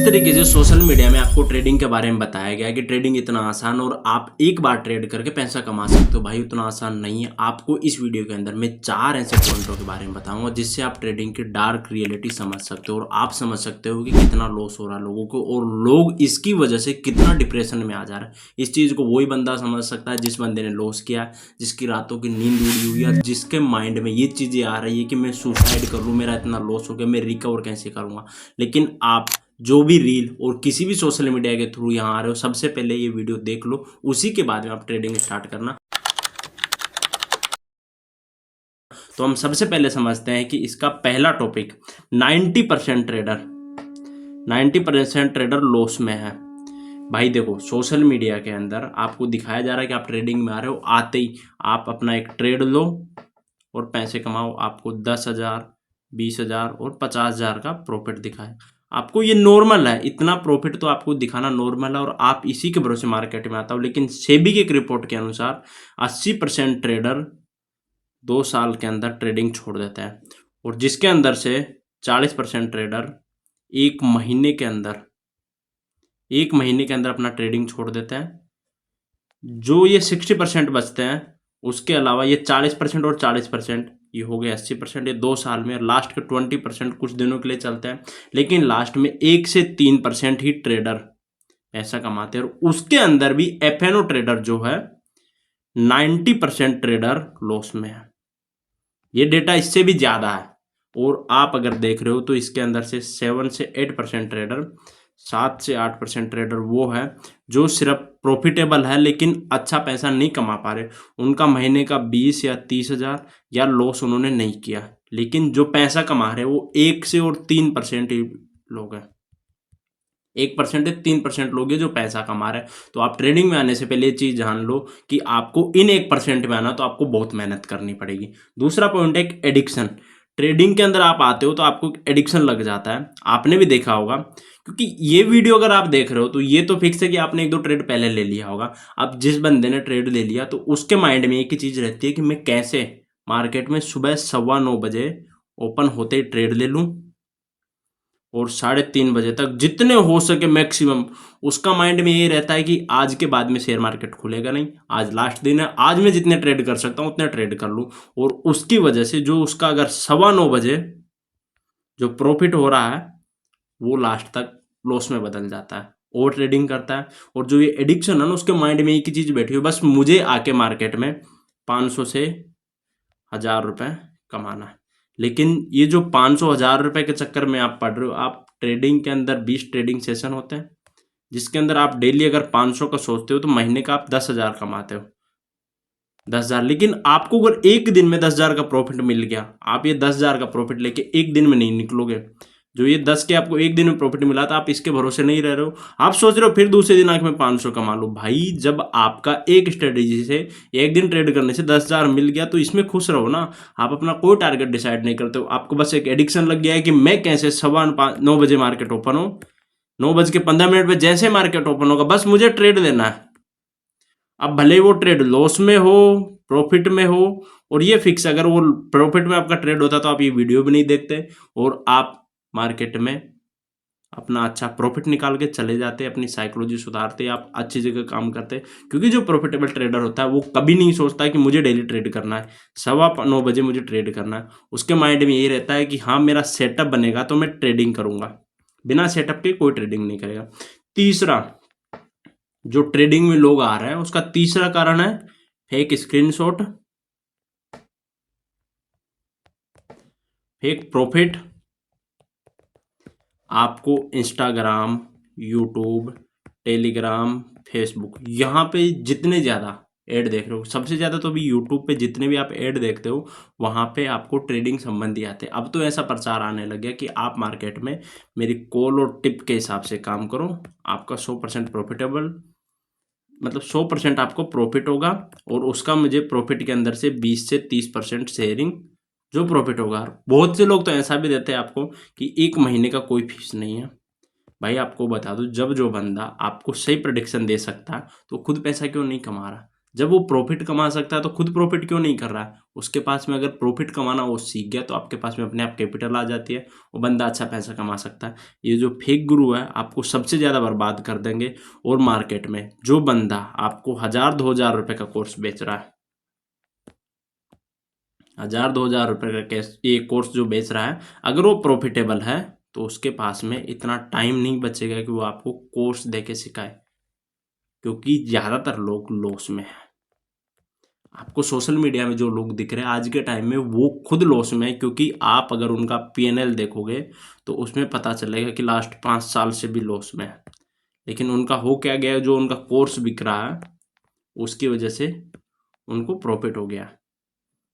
तरीके से social media में आपको ट्रेडिंग के बारे में बताया गया है कि ट्रेडिंग इतना आसान और आप एक बार ट्रेड करके पैसा कमा सकते हो, भाई उतना आसान नहीं है। आपको इस वीडियो के अंदर मैं 4 ऐसे पॉइंटों के बारे में बताऊंगा जिससे आप ट्रेडिंग की डार्क रियलिटी समझ सकते हो और आप समझ सकते हो कि कितना लॉस हो रहा है लोगों को और लोग इसकी वजह से कितना डिप्रेशन में आ जा रहा है। इस चीज़ को वही बंदा समझ सकता है जिस बंदे ने लॉस किया, जिसकी रातों की नींद उड़ी हुई है, जिसके माइंड में ये चीज़ें आ रही है कि मैं सुसाइड कर लूँ, मेरा इतना लॉस हो गया, मैं रिकवर कैसे करूँगा। लेकिन आप जो भी रील और किसी भी सोशल मीडिया के थ्रू यहाँ आ रहे हो, सबसे पहले ये वीडियो देख लो, उसी के बाद में आप ट्रेडिंग स्टार्ट करना। तो हम सबसे पहले समझते हैं कि इसका पहला टॉपिक 90% ट्रेडर लॉस में है। भाई देखो, सोशल मीडिया के अंदर आपको दिखाया जा रहा है कि आप ट्रेडिंग में आ रहे हो, आते ही आप अपना एक ट्रेड लो और पैसे कमाओ। आपको 10,000, 20,000 और 50,000 का प्रॉफिट दिखाए। आपको ये नॉर्मल है, इतना प्रॉफिट तो आपको दिखाना नॉर्मल है और आप इसी के भरोसे मार्केट में आता हो। लेकिन सेबी की एक रिपोर्ट के अनुसार 80% ट्रेडर 2 साल के अंदर ट्रेडिंग छोड़ देता है और जिसके अंदर से 40% ट्रेडर एक महीने के अंदर अपना ट्रेडिंग छोड़ देते हैं। जो ये 60% बचते हैं, उसके अलावा ये 40% और 40%, ये हो गया 80%, ये 2 साल में। लास्ट के 20% कुछ दिनों के लिए चलते हैं, लेकिन लास्ट में 1 से 3% ही ट्रेडर पैसा कमाते हैं। और उसके अंदर भी एफएनओ ट्रेडर जो है 90% ट्रेडर लॉस में है। ये डेटा इससे भी ज़्यादा है और आप अगर देख रहे हो तो इसके अंदर से 7 से 8% ट्रेडर, 7 से 8% ट्रेडर वो है जो सिर्फ प्रॉफिटेबल है लेकिन अच्छा पैसा नहीं कमा पा रहे। उनका महीने का 20 या 30,000 या लॉस उन्होंने नहीं किया, लेकिन जो पैसा कमा रहे वो 1 से और 3% ही लोग हैं। 1% या 3% लोग हैं जो पैसा कमा रहे हैं। तो आप ट्रेडिंग में आने से पहले ये चीज़ जान लो कि आपको इन 1% में आना तो आपको बहुत मेहनत करनी पड़ेगी। दूसरा पॉइंट है एडिक्शन। ट्रेडिंग के अंदर आप आते हो तो आपको एडिक्शन लग जाता है, आपने भी देखा होगा। क्योंकि ये वीडियो अगर आप देख रहे हो तो ये तो फिक्स है कि आपने 1-2 ट्रेड पहले ले लिया होगा। अब जिस बंदे ने ट्रेड ले लिया तो उसके माइंड में एक ही चीज़ रहती है कि मैं कैसे मार्केट में सुबह 9:15 बजे ओपन होते ही ट्रेड ले लूँ और 3:30 बजे तक जितने हो सके मैक्सिमम। उसका माइंड में ये रहता है कि आज के बाद में शेयर मार्केट खुलेगा नहीं, आज लास्ट दिन है, आज मैं जितने ट्रेड कर सकता हूँ उतने ट्रेड कर लूँ। और उसकी वजह से जो उसका अगर 9:15 बजे जो प्रॉफिट हो रहा है वो लास्ट तक लॉस में बदल जाता है, ओवर ट्रेडिंग करता है। और जो ये एडिक्शन है ना, उसके माइंड में एक ही चीज़ बैठी हुई, बस मुझे आके मार्केट में 500 से 1,000 रुपये कमाना है। लेकिन ये जो 500-1,000 रुपये के चक्कर में आप पढ़ रहे हो, आप ट्रेडिंग के अंदर 20 ट्रेडिंग सेशन होते हैं जिसके अंदर आप डेली अगर 500 का सोचते हो तो महीने का आप 10,000 कमाते हो। 10,000, लेकिन आपको अगर एक दिन में 10,000 का प्रॉफिट मिल गया, आप ये 10,000 का प्रॉफिट लेके एक दिन में नहीं निकलोगे। जो ये 10 के आपको एक दिन में प्रॉफिट मिला था, आप इसके भरोसे नहीं रह रहे हो। आप सोच रहे हो फिर दूसरे दिन आके मैं 500 कमा लूँ। भाई जब आपका एक स्ट्रेटेजी से एक दिन ट्रेड करने से 10,000 मिल गया तो इसमें खुश रहो ना। आप अपना कोई टारगेट डिसाइड नहीं करते हो, आपको बस एक एडिक्शन लग गया है कि मैं कैसे 9:15 बजे मार्केट ओपन हो, 9:15 पे जैसे मार्केट ओपन होगा बस मुझे ट्रेड लेना है। अब भले वो ट्रेड लॉस में हो, प्रॉफिट में हो, और ये फिक्स, अगर वो प्रॉफिट में आपका ट्रेड होता तो आप ये वीडियो भी नहीं देखते और आप मार्केट में अपना अच्छा प्रॉफिट निकाल के चले जाते, अपनी साइकोलॉजी सुधारते, आप अच्छी जगह काम करते। क्योंकि जो प्रॉफिटेबल ट्रेडर होता है वो कभी नहीं सोचता कि मुझे डेली ट्रेड करना है, 9:15 बजे मुझे ट्रेड करना है। उसके माइंड में यही रहता है कि हाँ मेरा सेटअप बनेगा तो मैं ट्रेडिंग करूँगा, बिना सेटअप के कोई ट्रेडिंग नहीं करेगा। तीसरा जो ट्रेडिंग में लोग आ रहे हैं उसका तीसरा कारण है फेक स्क्रीनशॉट, फेक प्रॉफिट। आपको इंस्टाग्राम, यूट्यूब, टेलीग्राम, फेसबुक, यहाँ पे जितने ज़्यादा ऐड देख रहे हो, सबसे ज़्यादा तो अभी यूट्यूब पे जितने भी आप ऐड देखते हो वहाँ पे आपको ट्रेडिंग संबंधी आते हैं। अब तो ऐसा प्रचार आने लग गया कि आप मार्केट में मेरी कॉल और टिप के हिसाब से काम करो, आपका 100% प्रॉफिटेबल, मतलब 100% आपको प्रॉफिट होगा और उसका मुझे प्रॉफिट के अंदर से 20 से 30% शेयरिंग जो प्रॉफिट होगा। बहुत से लोग तो ऐसा भी देते हैं आपको कि 1 महीने का कोई फीस नहीं है। भाई आपको बता दूं, जब जो बंदा आपको सही प्रेडिक्शन दे सकता है तो खुद पैसा क्यों नहीं कमा रहा। जब वो प्रॉफिट कमा सकता है तो खुद प्रॉफिट क्यों नहीं कर रहा है? उसके पास में अगर प्रॉफिट कमाना वो सीख गया तो आपके पास में अपने आप कैपिटल आ जाती है, वो बंदा अच्छा पैसा कमा सकता है। ये जो फेक गुरु है आपको सबसे ज़्यादा बर्बाद कर देंगे। और मार्केट में जो बंदा आपको 1000-2000 रुपये का कोर्स बेच रहा है, 1000-2000 रुपये का कैश ये कोर्स जो बेच रहा है, अगर वो प्रॉफिटेबल है तो उसके पास में इतना टाइम नहीं बचेगा कि वो आपको कोर्स दे के सिखाए, क्योंकि ज़्यादातर लोग लॉस में है। आपको सोशल मीडिया में जो लोग दिख रहे हैं आज के टाइम में वो खुद लॉस में है, क्योंकि आप अगर उनका पीएनएल देखोगे तो उसमें पता चलेगा कि लास्ट 5 साल से भी लॉस में है। लेकिन उनका हो क्या गया, जो उनका कोर्स बिक रहा है उसकी वजह से उनको प्रॉफिट हो गया।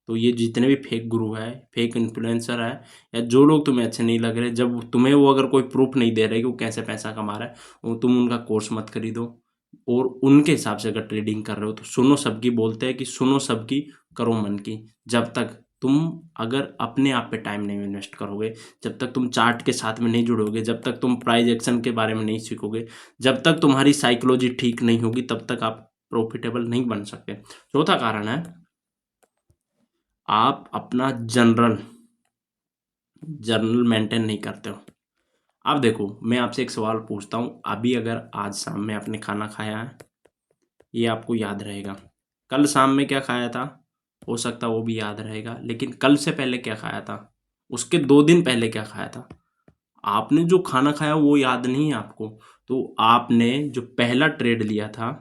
तो ये जितने भी फेक गुरु है, फेक इन्फ्लुएंसर है, या जो लोग तुम्हें अच्छे नहीं लग रहे, जब तुम्हें वो अगर कोई प्रूफ नहीं दे रहे कि वो कैसे पैसा कमा रहा है, वो तुम उनका कोर्स मत खरीदो। और उनके हिसाब से अगर ट्रेडिंग कर रहे हो तो सुनो सबकी, बोलते हैं कि सुनो सबकी करो मन की। जब तक तुम अगर अपने आप पे टाइम नहीं इन्वेस्ट करोगे, जब तक तुम चार्ट के साथ में नहीं जुड़ोगे, जब तक तुम प्राइस एक्शन के बारे में नहीं सीखोगे, जब तक तुम्हारी साइकोलॉजी ठीक नहीं होगी, तब तक आप प्रॉफिटेबल नहीं बन सकते। चौथा कारण है, आप अपना जर्नल मेंटेन नहीं करते हो। अब देखो मैं आपसे एक सवाल पूछता हूँ, अभी अगर आज शाम में आपने खाना खाया है, ये आपको याद रहेगा। कल शाम में क्या खाया था, हो सकता वो भी याद रहेगा, लेकिन कल से पहले क्या खाया था, उसके 2 दिन पहले क्या खाया था, आपने जो खाना खाया वो याद नहीं है आपको। तो आपने जो पहला ट्रेड लिया था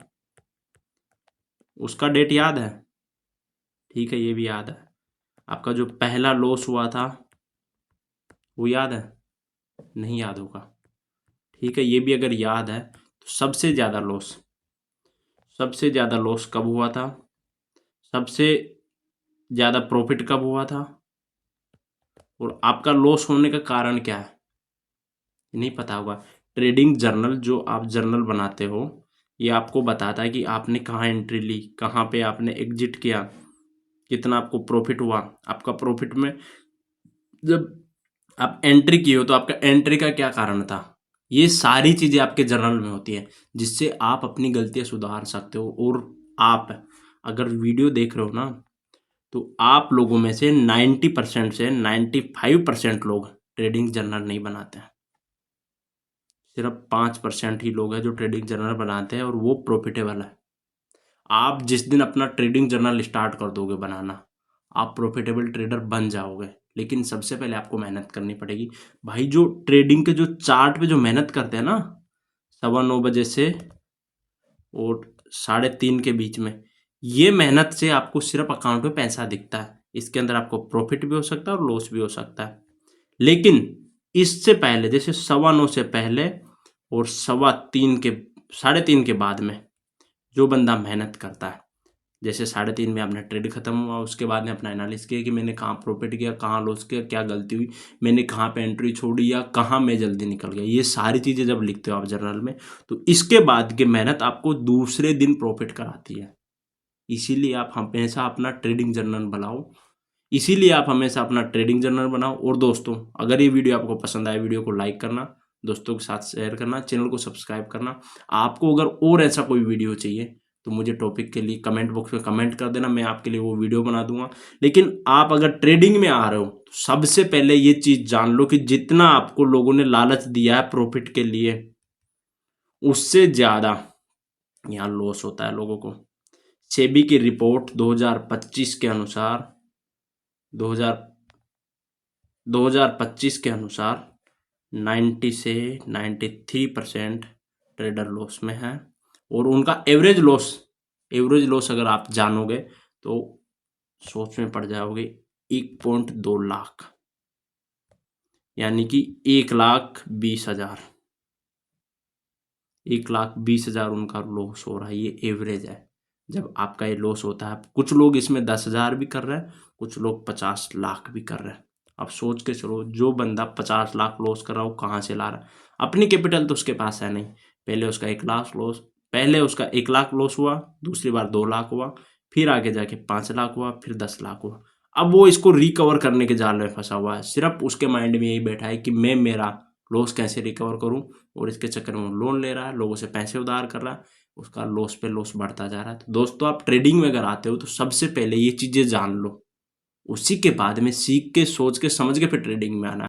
उसका डेट याद है? ठीक है, ये भी याद है। आपका जो पहला लॉस हुआ था वो याद है? नहीं याद होगा। ठीक है, ये भी अगर याद है तो सबसे ज़्यादा लॉस कब हुआ था, सबसे ज़्यादा प्रॉफिट कब हुआ था, और आपका लॉस होने का कारण क्या है, नहीं पता होगा। ट्रेडिंग जर्नल जो आप जर्नल बनाते हो, ये आपको बताता है कि आपने कहाँ एंट्री ली, कहाँ पे आपने एग्जिट किया, कितना आपको प्रॉफिट हुआ। आपका प्रॉफिट में जब आप एंट्री किए हो तो आपका एंट्री का क्या कारण था, ये सारी चीज़ें आपके जर्नल में होती है, जिससे आप अपनी गलतियां सुधार सकते हो। और आप अगर वीडियो देख रहे हो ना, तो आप लोगों में से 90% से 95% लोग ट्रेडिंग जर्नल नहीं बनाते हैं। सिर्फ 5% ही लोग हैं जो ट्रेडिंग जर्नल बनाते हैं, और वो प्रॉफिटेबल है। आप जिस दिन अपना ट्रेडिंग जर्नल स्टार्ट कर दोगे बनाना, आप प्रॉफिटेबल ट्रेडर बन जाओगे। लेकिन सबसे पहले आपको मेहनत करनी पड़ेगी भाई। जो ट्रेडिंग के जो चार्ट पे जो मेहनत करते हैं ना, 9:15 बजे से और 3:30 के बीच में, ये मेहनत से आपको सिर्फ अकाउंट में पैसा दिखता है। इसके अंदर आपको प्रॉफिट भी हो सकता है और लॉस भी हो सकता है। लेकिन इससे पहले, जैसे 9:15 से पहले और 3:15 के 3:30 के बाद में जो बंदा मेहनत करता है, जैसे 3:30 में आपने ट्रेड खत्म हुआ, उसके बाद में अपना एनालिसिस किया कि मैंने कहाँ प्रॉफिट किया, कहाँ लॉस किया, क्या गलती हुई, मैंने कहाँ पे एंट्री छोड़ी, या कहाँ मैं जल्दी निकल गया, ये सारी चीज़ें जब लिखते हो आप जर्नल में, तो इसके बाद की मेहनत आपको दूसरे दिन प्रॉफिट कराती है। इसीलिए आप हमेशा अपना ट्रेडिंग जर्नल बनाओ। और दोस्तों, अगर ये वीडियो आपको पसंद आए, वीडियो को लाइक करना, दोस्तों के साथ शेयर करना, चैनल को सब्सक्राइब करना। आपको अगर और ऐसा कोई वीडियो चाहिए तो मुझे टॉपिक के लिए कमेंट बॉक्स में कमेंट कर देना, मैं आपके लिए वो वीडियो बना दूंगा। लेकिन आप अगर ट्रेडिंग में आ रहे हो तो सबसे पहले ये चीज़ जान लो कि जितना आपको लोगों ने लालच दिया है प्रॉफिट के लिए, उससे ज़्यादा यहाँ लॉस होता है लोगों को। सेबी की रिपोर्ट 2025 के अनुसार 2025 के अनुसार 90 से 93% ट्रेडर लॉस में है। और उनका एवरेज लॉस अगर आप जानोगे तो सोच में पड़ जाओगे। 1.2 लाख, यानी कि 1,20,000 1,20,000 उनका लॉस हो रहा है। ये एवरेज है। जब आपका ये लॉस होता है, कुछ लोग इसमें 10,000 भी कर रहे हैं, कुछ लोग 50 लाख भी कर रहे हैं। अब सोच के चलो, जो बंदा 50 लाख लॉस कर रहा है वो कहाँ से ला रहा है? अपनी कैपिटल तो उसके पास है नहीं। पहले उसका 1 लाख लॉस हुआ, दूसरी बार 2 लाख हुआ, फिर आगे जाके 5 लाख हुआ, फिर 10 लाख हुआ। अब वो इसको रिकवर करने के जाल में फंसा हुआ है। सिर्फ उसके माइंड में यही बैठा है कि मैं मेरा लॉस कैसे रिकवर करूं, और इसके चक्कर में वो लोन ले रहा है, लोगों से पैसे उधार कर रहा है। उसका लॉस पे लॉस बढ़ता जा रहा है। तो दोस्तों आप ट्रेडिंग में अगर आते हो तो सबसे पहले ये चीज़ें जान लो, उसी के बाद में सीख के सोच के समझ के फिर ट्रेडिंग में आना।